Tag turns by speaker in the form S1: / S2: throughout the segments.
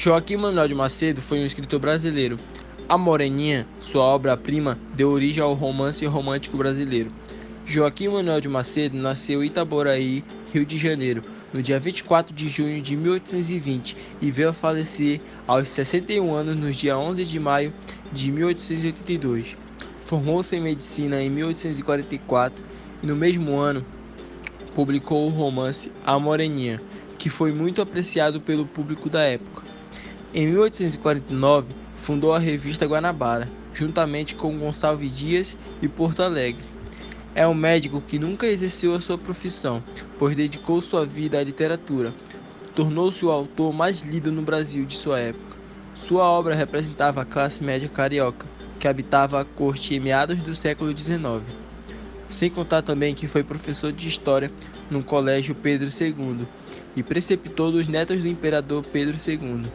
S1: Joaquim Manuel de Macedo foi um escritor brasileiro. A Moreninha, sua obra-prima, deu origem ao romance romântico brasileiro. Joaquim Manuel de Macedo nasceu em Itaboraí, Rio de Janeiro, no dia 24 de junho de 1820 e veio a falecer aos 61 anos no dia 11 de maio de 1882. Formou-se em medicina em 1844 e no mesmo ano publicou o romance A Moreninha, que foi muito apreciado pelo público da época. Em 1849, fundou a revista Guanabara, juntamente com Gonçalves Dias e Porto Alegre. É um médico que nunca exerceu a sua profissão, pois dedicou sua vida à literatura. Tornou-se o autor mais lido no Brasil de sua época. Sua obra representava a classe média carioca, que habitava a corte em meados do século XIX. Sem contar também que foi professor de História no Colégio Pedro II e preceptor dos netos do imperador Pedro II.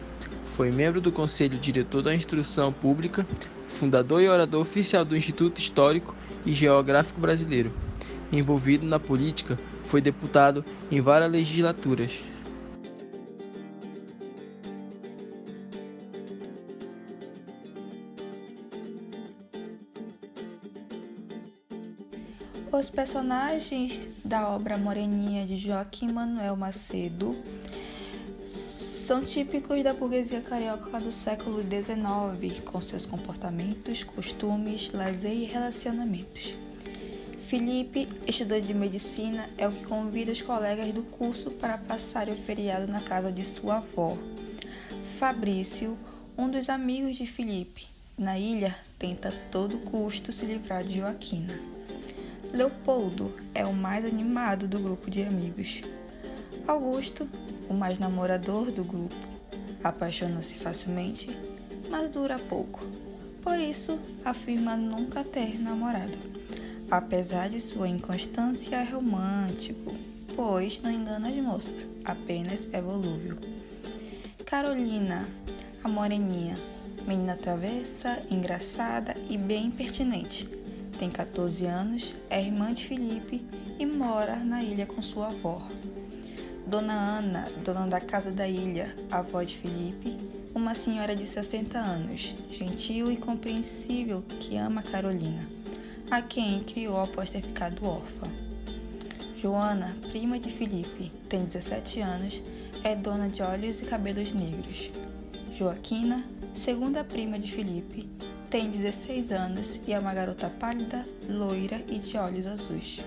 S1: Foi membro do Conselho Diretor da Instrução Pública, fundador e orador oficial do Instituto Histórico e Geográfico Brasileiro. Envolvido na política, foi deputado em várias legislaturas.
S2: Os personagens da obra Moreninha de Joaquim Manuel Macedo são típicos da burguesia carioca do século XIX, com seus comportamentos, costumes, lazer e relacionamentos. Felipe, estudante de medicina, é o que convida os colegas do curso para passarem o feriado na casa de sua avó. Fabrício, um dos amigos de Felipe, na ilha, tenta a todo custo se livrar de Joaquina. Leopoldo é o mais animado do grupo de amigos. Augusto, o mais namorador do grupo, apaixona-se facilmente, mas dura pouco. Por isso, afirma nunca ter namorado. Apesar de sua inconstância, é romântico, pois não engana as moças, apenas é volúvel. Carolina, a moreninha, menina travessa, engraçada e bem pertinente. Tem 14 anos, é irmã de Felipe e mora na ilha com sua avó. Dona Ana, dona da casa da ilha, avó de Felipe, uma senhora de 60 anos, gentil e compreensível que ama Carolina, a quem criou após ter ficado órfã. Joana, prima de Felipe, tem 17 anos, é dona de olhos e cabelos negros. Joaquina, segunda prima de Felipe, tem 16 anos e é uma garota pálida, loira e de olhos azuis.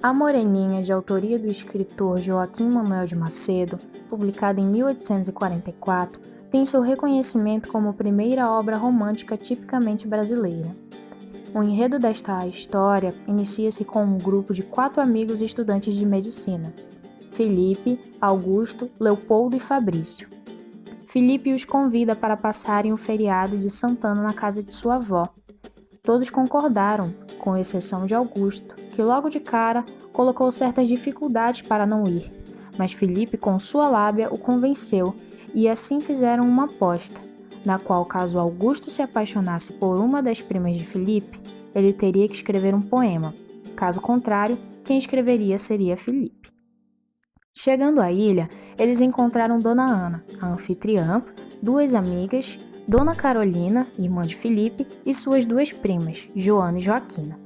S3: A Moreninha, de autoria do escritor Joaquim Manuel de Macedo, publicada em 1844, tem seu reconhecimento como primeira obra romântica tipicamente brasileira. O enredo desta história inicia-se com um grupo de 4 amigos estudantes de medicina: Felipe, Augusto, Leopoldo e Fabrício. Felipe os convida para passarem o feriado de Santana na casa de sua avó. Todos concordaram, com exceção de Augusto, que logo de cara colocou certas dificuldades para não ir, mas Felipe, com sua lábia, o convenceu e assim fizeram uma aposta, na qual, caso Augusto se apaixonasse por uma das primas de Felipe, ele teria que escrever um poema. Caso contrário, quem escreveria seria Felipe. Chegando à ilha, eles encontraram Dona Ana, a anfitriã, 2 amigas, Dona Carolina, irmã de Felipe, e suas 2 primas, Joana e Joaquina.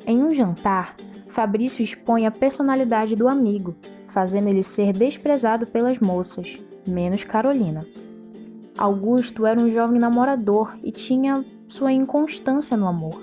S3: Em um jantar, Fabrício expõe a personalidade do amigo, fazendo ele ser desprezado pelas moças, menos Carolina. Augusto era um jovem namorador e tinha sua inconstância no amor.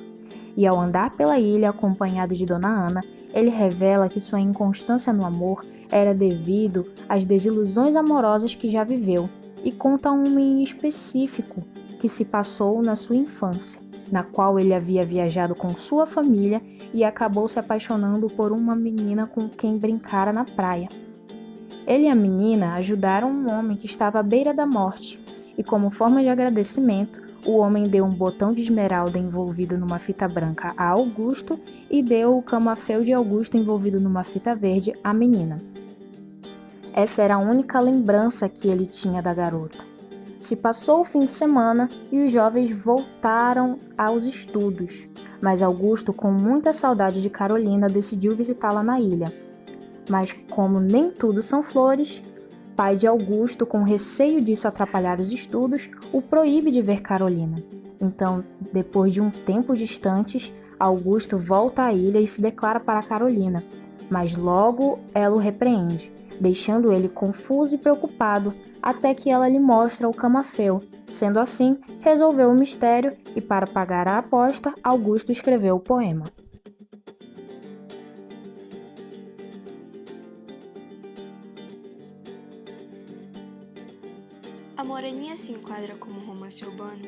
S3: E ao andar pela ilha acompanhado de Dona Ana, ele revela que sua inconstância no amor era devido às desilusões amorosas que já viveu, e conta um em específico que se passou na sua infância, na qual ele havia viajado com sua família e acabou se apaixonando por uma menina com quem brincara na praia. Ele e a menina ajudaram um homem que estava à beira da morte, e como forma de agradecimento, o homem deu um botão de esmeralda envolvido numa fita branca a Augusto e deu o camafeu de Augusto envolvido numa fita verde à menina. Essa era a única lembrança que ele tinha da garota. Se passou o fim de semana e os jovens voltaram aos estudos, mas Augusto, com muita saudade de Carolina, decidiu visitá-la na ilha. Mas como nem tudo são flores, pai de Augusto, com receio disso atrapalhar os estudos, o proíbe de ver Carolina. Então, depois de um tempo distantes, Augusto volta à ilha e se declara para Carolina, mas logo ela o repreende, deixando ele confuso e preocupado, até que ela lhe mostra o camafeu. Sendo assim, resolveu o mistério e, para pagar a aposta, Augusto escreveu o poema.
S4: A Moreninha se enquadra como um romance urbano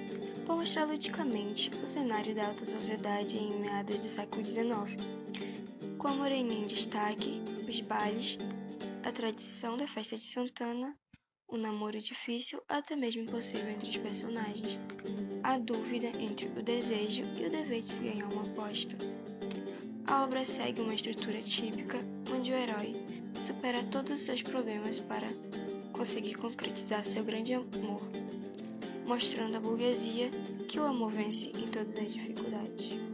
S4: por mostrar ludicamente o cenário da alta sociedade em meados do século XIX, com a Moreninha em destaque, os bailes, a tradição da festa de Santana, o namoro difícil, até mesmo impossível entre os personagens, a dúvida entre o desejo e o dever de se ganhar uma aposta. A obra segue uma estrutura típica, onde o herói supera todos os seus problemas para conseguir concretizar seu grande amor, mostrando à burguesia que o amor vence em todas as dificuldades.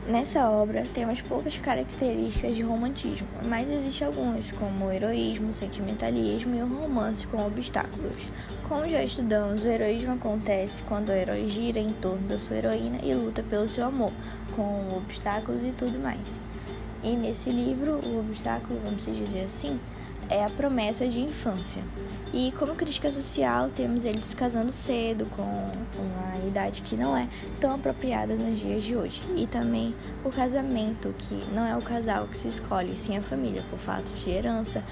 S2: Nessa obra, temos poucas características de romantismo, mas existem algumas, como o heroísmo, o sentimentalismo e o romance com obstáculos. Como já estudamos, o heroísmo acontece quando o herói gira em torno da sua heroína e luta pelo seu amor, com obstáculos e tudo mais. E nesse livro, o obstáculo, vamos dizer assim, é a promessa de infância. E como crítica social, temos eles se casando cedo, com uma idade que não é tão apropriada nos dias de hoje. E também o casamento, que não é o casal que se escolhe, sim a família, por fato de herança,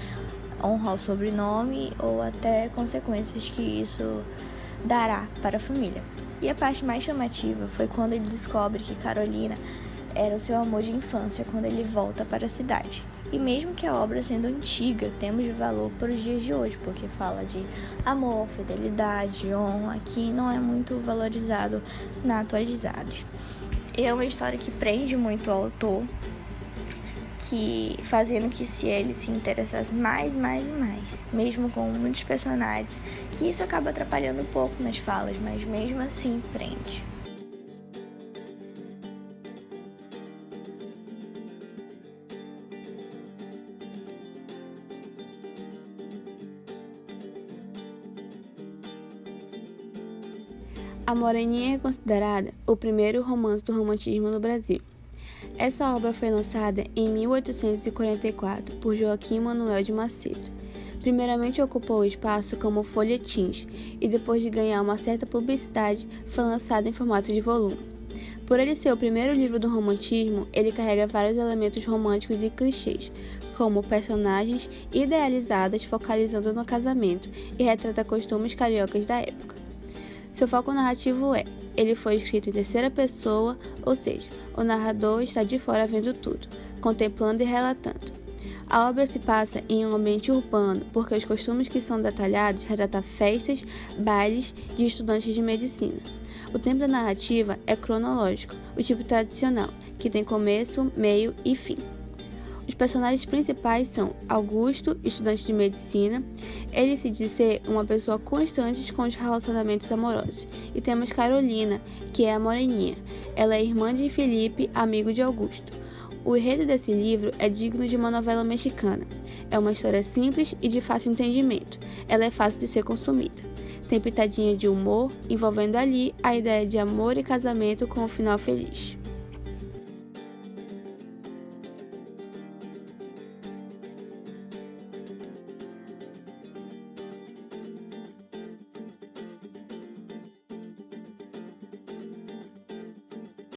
S2: honra o sobrenome ou até consequências que isso dará para a família. E a parte mais chamativa foi quando ele descobre que Carolina era o seu amor de infância quando ele volta para a cidade. E mesmo que a obra sendo antiga, temos de valor para os dias de hoje, porque fala de amor, fidelidade, honra, que não é muito valorizado na atualidade. E é uma história que prende muito o autor, que fazendo que ele se interessasse mais, mesmo com muitos personagens, que isso acaba atrapalhando um pouco nas falas, mas mesmo assim prende.
S4: A Moreninha é considerada o primeiro romance do romantismo no Brasil. Essa obra foi lançada em 1844 por Joaquim Manuel de Macedo. Primeiramente ocupou o espaço como folhetins e depois de ganhar uma certa publicidade foi lançado em formato de volume. Por ele ser o primeiro livro do romantismo, ele carrega vários elementos românticos e clichês, como personagens idealizadas focalizando no casamento e retrata costumes cariocas da época. Seu foco narrativo ele foi escrito em terceira pessoa, ou seja, o narrador está de fora vendo tudo, contemplando e relatando. A obra se passa em um ambiente urbano, porque os costumes que são detalhados retratam festas, bailes de estudantes de medicina. O tempo da narrativa é cronológico, o tipo tradicional, que tem começo, meio e fim. Os personagens principais são Augusto, estudante de medicina. Ele se diz ser uma pessoa constante com os relacionamentos amorosos. E temos Carolina, que é a Moreninha. Ela é irmã de Felipe, amigo de Augusto. O enredo desse livro é digno de uma novela mexicana. É uma história simples e de fácil entendimento. Ela é fácil de ser consumida. Tem pitadinha de humor, envolvendo ali a ideia de amor e casamento com um final feliz.